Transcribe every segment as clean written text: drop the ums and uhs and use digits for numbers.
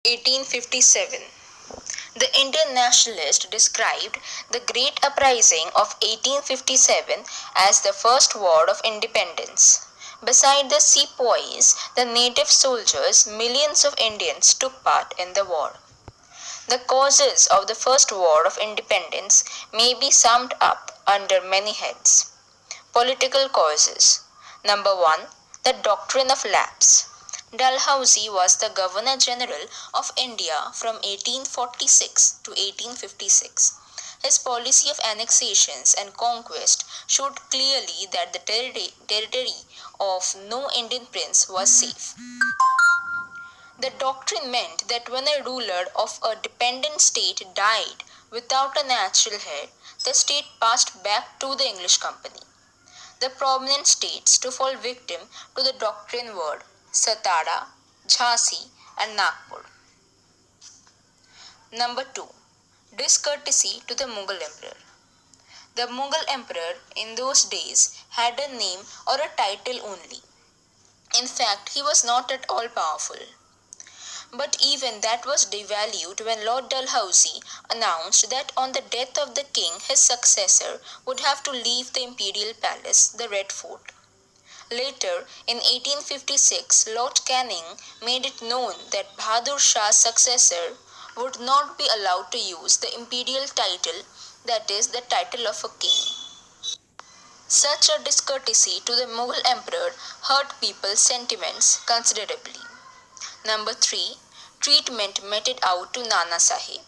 1857. The Indian nationalist described the Great Uprising of 1857 as the first war of independence. Beside the sepoys, the native soldiers, millions of Indians took part in the war. The causes of the first war of independence may be summed up under many heads. Political causes. Number 1. The doctrine of lapse. Dalhousie was the Governor General of India from 1846 to 1856. His policy of annexations and conquest showed clearly that the territory of no Indian prince was safe. The doctrine meant that when a ruler of a dependent state died without a natural heir, the state passed back to the English company. The prominent states to fall victim to the doctrine were Satara, Jhansi, and Nagpur. Number 2. Discourtesy to the Mughal Emperor. The Mughal Emperor in those days had a name or a title only. In fact, he was not at all powerful. But even that was devalued when Lord Dalhousie announced that on the death of the king, his successor would have to leave the imperial palace, the Red Fort. Later, in 1856, Lord Canning made it known that Bahadur Shah's successor would not be allowed to use the imperial title, that is, the title of a king. Such a discourtesy to the Mughal emperor hurt people's sentiments considerably. Number 3. Treatment meted out to Nana Sahib.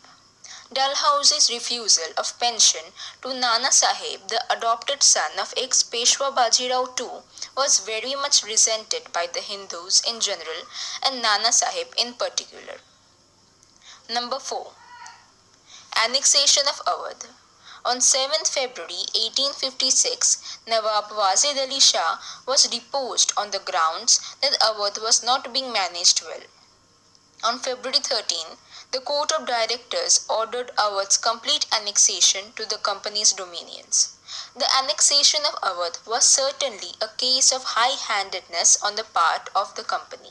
Dalhousie's refusal of pension to Nana Sahib, the adopted son of ex-Peshwa Bajirao II, was very much resented by the Hindus in general and Nana Sahib in particular. Number 4. Annexation of Awadh. On 7th February 1856, Nawab Wazid Ali Shah was deposed on the grounds that Awadh was not being managed well. On February 13, the Court of Directors ordered Awadh's complete annexation to the company's dominions. The annexation of Awadh was certainly a case of high-handedness on the part of the company.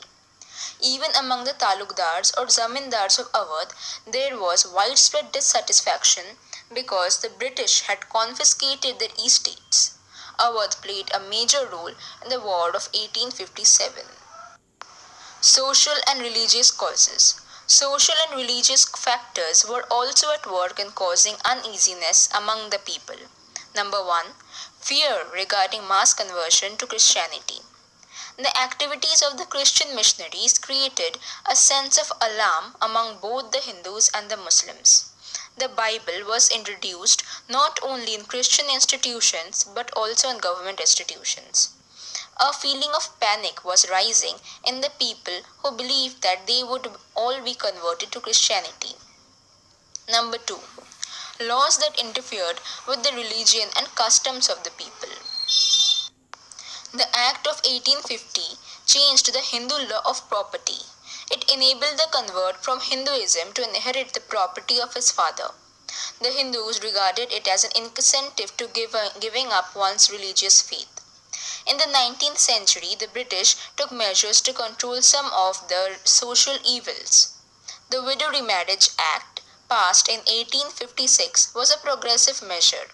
Even among the talukdars or zamindars of Awadh, there was widespread dissatisfaction because the British had confiscated their estates. Awadh played a major role in the War of 1857. Social and religious causes. Social and religious factors were also at work in causing uneasiness among the people. Number 1. Fear regarding mass conversion to Christianity. The activities of the Christian missionaries created a sense of alarm among both the Hindus and the Muslims. The Bible was introduced not only in Christian institutions but also in government institutions. A feeling of panic was rising in the people who believed that they would all be converted to Christianity. Number 2. Laws that interfered with the religion and customs of the people. The Act of 1850 changed the Hindu law of property. It enabled the convert from Hinduism to inherit the property of his father. The Hindus regarded it as an incentive to giving up one's religious faith. In the 19th century, the British took measures to control some of the social evils. The Widow Remarriage Act, passed in 1856, was a progressive measure.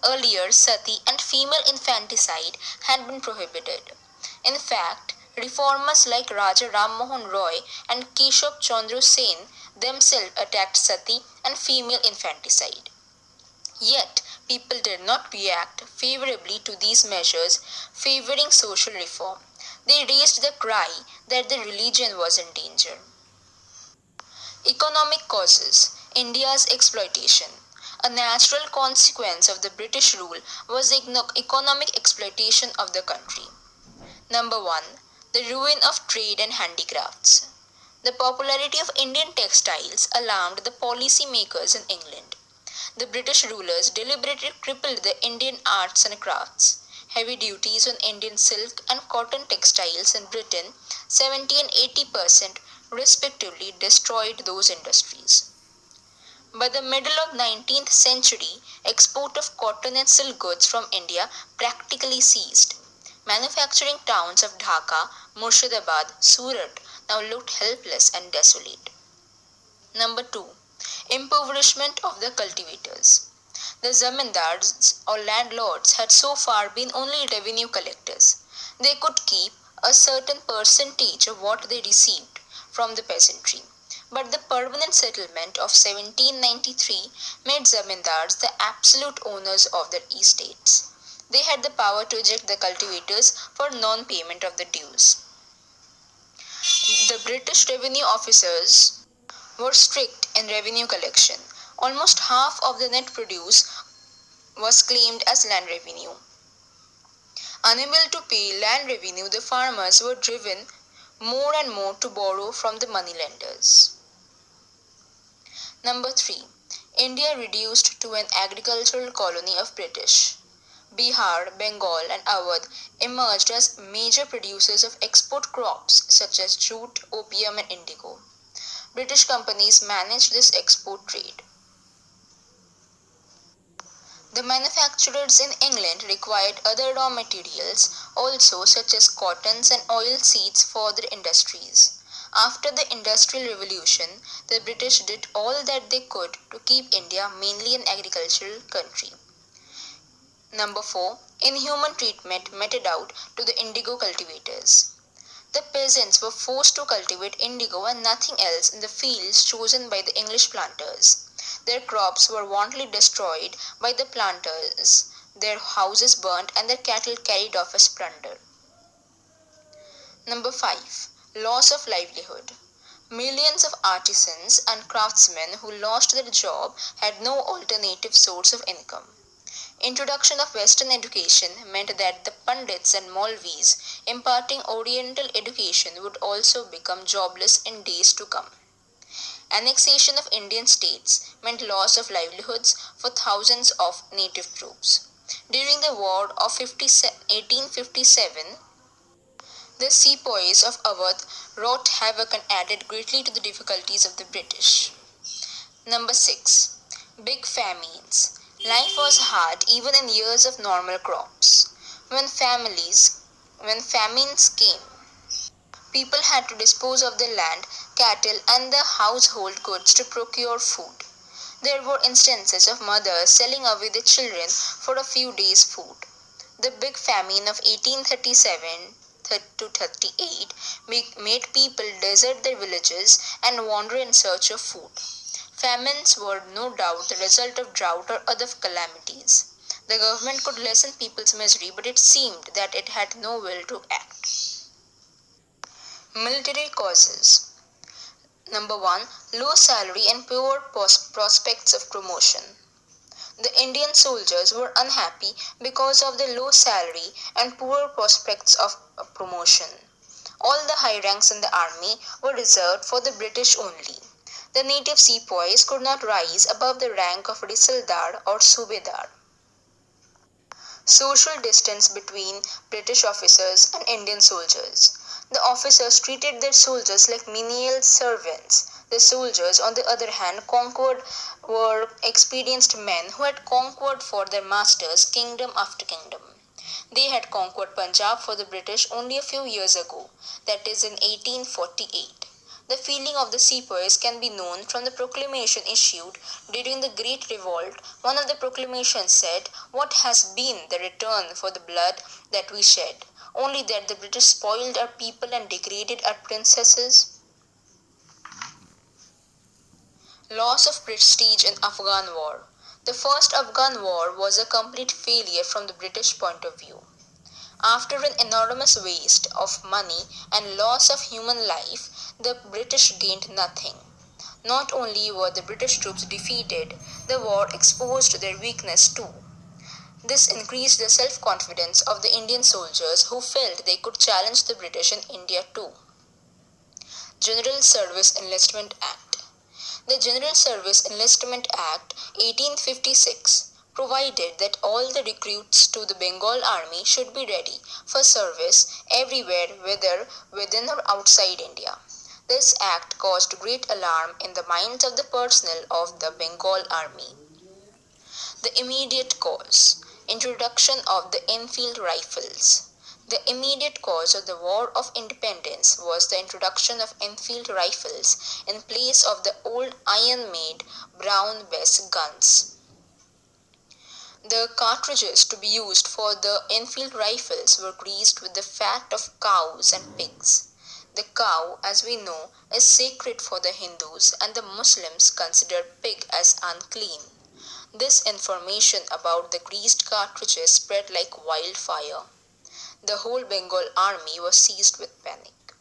Earlier, sati and female infanticide had been prohibited. In fact, reformers like Raja Ram Mohan Roy and Keshab Chandra Sen themselves attacked sati and female infanticide. Yet, people did not react favorably to these measures favoring social reform. They raised the cry that the religion was in danger. Economic causes. India's exploitation. A natural consequence of the British rule was the economic exploitation of the country. Number 1. The ruin of trade and handicrafts. The popularity of Indian textiles alarmed the policy makers in England. The British rulers deliberately crippled the Indian arts and crafts. Heavy duties on Indian silk and cotton textiles in Britain, 70 and 80%, respectively, destroyed those industries. By the middle of 19th century, export of cotton and silk goods from India practically ceased. Manufacturing towns of Dhaka, Murshidabad, Surat now looked helpless and desolate. Number 2. Impoverishment of the cultivators. The zamindars or landlords had so far been only revenue collectors. They could keep a certain percentage of what they received from the peasantry. But the permanent settlement of 1793 made zamindars the absolute owners of their estates. They had the power to eject the cultivators for non-payment of the dues. The British revenue officers were strict in revenue collection. Almost half of the net produce was claimed as land revenue. Unable to pay land revenue, the farmers were driven more and more to borrow from the moneylenders. Number 3. India reduced to an agricultural colony of British. Bihar, Bengal, and Awadh emerged as major producers of export crops such as jute, opium, and indigo. British companies managed this export trade. The manufacturers in England required other raw materials also, such as cottons and oil seeds for their industries. After the Industrial Revolution, the British did all that they could to keep India mainly an agricultural country. Number 4. Inhuman treatment meted out to the indigo cultivators. The peasants were forced to cultivate indigo and nothing else in the fields chosen by the English planters. Their crops were wantonly destroyed by the planters, their houses burnt, and their cattle carried off as plunder. Number 5. Loss of livelihood. Millions of artisans and craftsmen who lost their job had no alternative source of income. Introduction of Western education meant that the Pandits and Maulvis imparting Oriental education would also become jobless in days to come. Annexation of Indian states meant loss of livelihoods for thousands of native groups. During the War of 1857, the sepoys of Awadh wrought havoc and added greatly to the difficulties of the British. Number 6. Big famines. Life was hard even in years of normal crops. When famines came, people had to dispose of their land, cattle, and their household goods to procure food. There were instances of mothers selling away their children for a few days' food. The big famine of 1837 to 38 made people desert their villages and wander in search of food. Famines were no doubt the result of drought or other calamities. The government could lessen people's misery, but it seemed that it had no will to act. Military causes. Number 1. Low salary and poor prospects of promotion. The Indian soldiers were unhappy because of the low salary and poor prospects of promotion. All the high ranks in the army were reserved for the British only. The native sepoys could not rise above the rank of Risaldar or Subedar. Social distance between British officers and Indian soldiers. The officers treated their soldiers like menial servants. The soldiers, on the other hand, were experienced men who had conquered for their masters kingdom after kingdom. They had conquered Punjab for the British only a few years ago, that is in 1848. The feeling of the sepoys can be known from the proclamation issued during the Great Revolt. One of the proclamations said, "What has been the return for the blood that we shed? Only that the British spoiled our people and degraded our princesses." Loss of prestige in Afghan War. The first Afghan War was a complete failure from the British point of view. After an enormous waste of money and loss of human life, the British gained nothing. Not only were the British troops defeated, the war exposed their weakness too. This increased the self-confidence of the Indian soldiers who felt they could challenge the British in India too. General Service Enlistment Act. The General Service Enlistment Act 1856 provided that all the recruits to the Bengal Army should be ready for service everywhere, whether within or outside India. This act caused great alarm in the minds of the personnel of the Bengal Army. The immediate cause. Introduction of the Enfield rifles. The immediate cause of the War of Independence was the introduction of Enfield rifles in place of the old iron-made Brown Bess guns. The cartridges to be used for the Enfield rifles were greased with the fat of cows and pigs. The cow, as we know, is sacred for the Hindus, and the Muslims consider pig as unclean. This information about the greased cartridges spread like wildfire. The whole Bengal army was seized with panic.